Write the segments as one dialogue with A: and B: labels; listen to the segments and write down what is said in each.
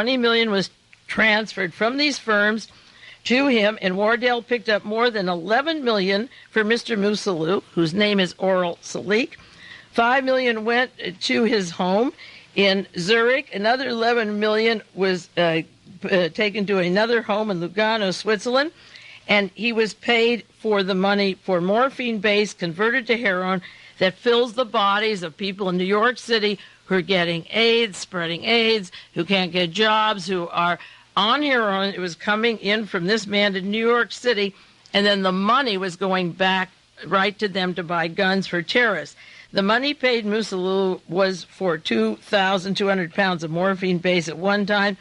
A: $20 million was transferred from these firms to him, and Wardell picked up more than $11 million for Mr. Musalou, whose name is Oral Salik. $5 million went to his home in Zurich. Another $11 million was taken to another home in Lugano, Switzerland, and he was paid for the money for morphine base converted to heroin that fills the bodies of people in New York City who are getting AIDS, spreading AIDS, who can't get jobs, who are on heroin. It was coming in from this man to New York City, and then the money was going back right to them to buy guns for terrorists. The money paid Musalou was for 2,200 pounds of morphine base at one time.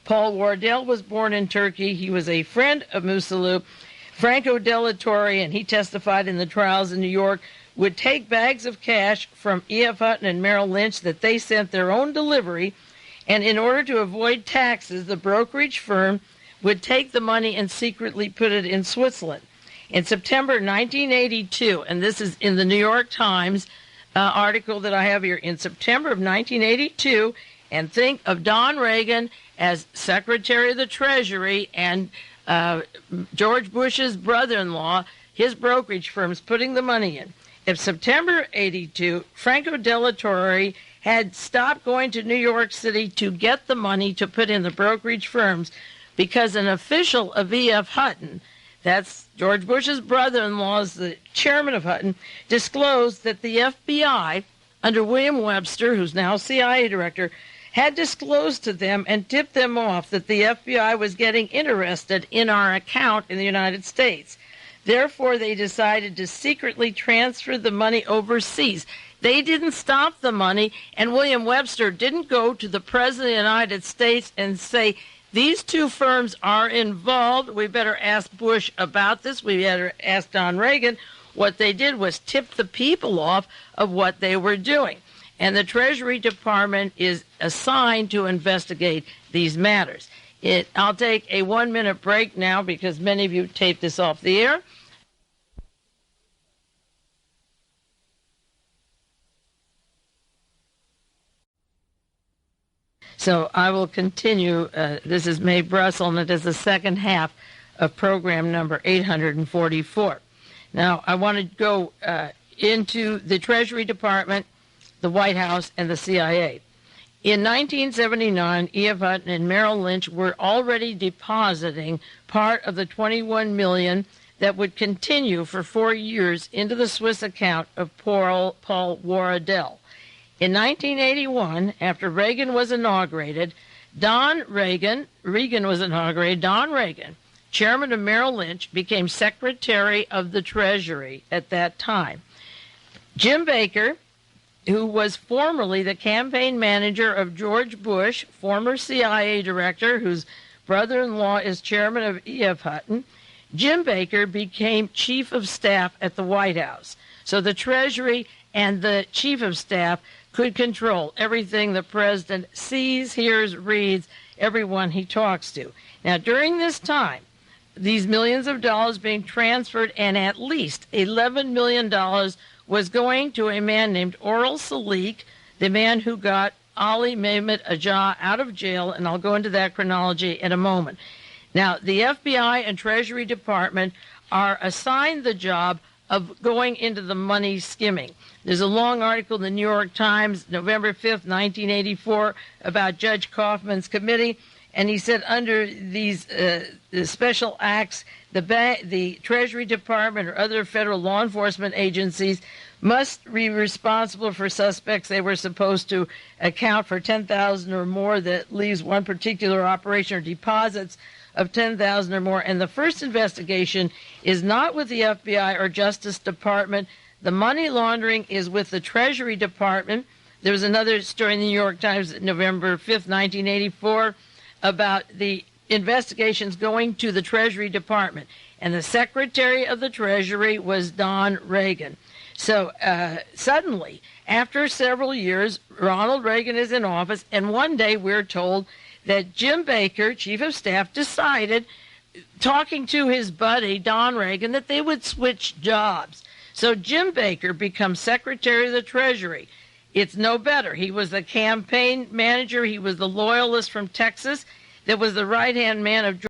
A: Paul Wardell was born in Turkey. He was a friend of Musalou. Franco Dellatorre, and he testified in the trials in New York, would take bags of cash from E.F. Hutton and Merrill Lynch that they sent their own delivery, and in order to avoid taxes, the brokerage firm would take the money and secretly put it in Switzerland. In September 1982, and this is in the New York Times article that I have here, in September of 1982, and think of Don Reagan as Secretary of the Treasury and George Bush's brother-in-law, his brokerage firms putting the money in. If September 82, Franco Dellatorre had stopped going to New York City to get the money to put in the brokerage firms because an official of E.F. Hutton, that's George Bush's brother-in-law, is the chairman of Hutton, disclosed that the FBI, under William Webster, who's now CIA director, had disclosed to them and tipped them off that the FBI was getting interested in our account in the United States. Therefore, they decided to secretly transfer the money overseas. They didn't stop the money, and William Webster didn't go to the President of the United States and say, these two firms are involved. We better ask Bush about this. We better ask Don Reagan. What they did was tip the people off of what they were doing. And the Treasury Department is assigned to investigate these matters. I'll take a 1-minute break now because many of you taped this off the air. So I will continue. This is Mae Brussel, and it is the second half of program number 844. Now, I want to go into the Treasury Department, the White House, and the CIA. In 1979, E.F. Hutton and Merrill Lynch were already depositing part of the $21 million that would continue for 4 years into the Swiss account of Paul Wardell. In 1981, after Reagan was inaugurated, Don Reagan, chairman of Merrill Lynch, became Secretary of the Treasury at that time. Jim Baker, who was formerly the campaign manager of George Bush, former CIA director, whose brother-in-law is chairman of E.F. Hutton, Jim Baker became chief of staff at the White House. So the Treasury and the chief of staff could control everything the president sees, hears, reads, everyone he talks to. Now, during this time, these millions of dollars being transferred, and at least $11 million was going to a man named Oral Salik, the man who got Ali Mehmet Ajah out of jail, and I'll go into that chronology in a moment. Now, the FBI and Treasury Department are assigned the job of going into the money skimming. There's a long article in the New York Times, November 5th, 1984, about Judge Kaufman's committee, and he said under these special acts, the Treasury Department or other federal law enforcement agencies must be responsible for suspects they were supposed to account for 10,000 or more that leaves one particular operation or deposits of 10,000 or more. And the first investigation is not with the FBI or Justice Department. The money laundering is with the Treasury Department. There was another story in the New York Times, November 5th, 1984, about the investigations going to the Treasury Department. And the Secretary of the Treasury was Don Reagan. So suddenly, after several years, Ronald Reagan is in office, and one day we're told that Jim Baker, chief of staff, decided, talking to his buddy, Don Reagan, that they would switch jobs. So Jim Baker becomes Secretary of the Treasury. It's no better. He was the campaign manager. He was the loyalist from Texas that was the right-hand man of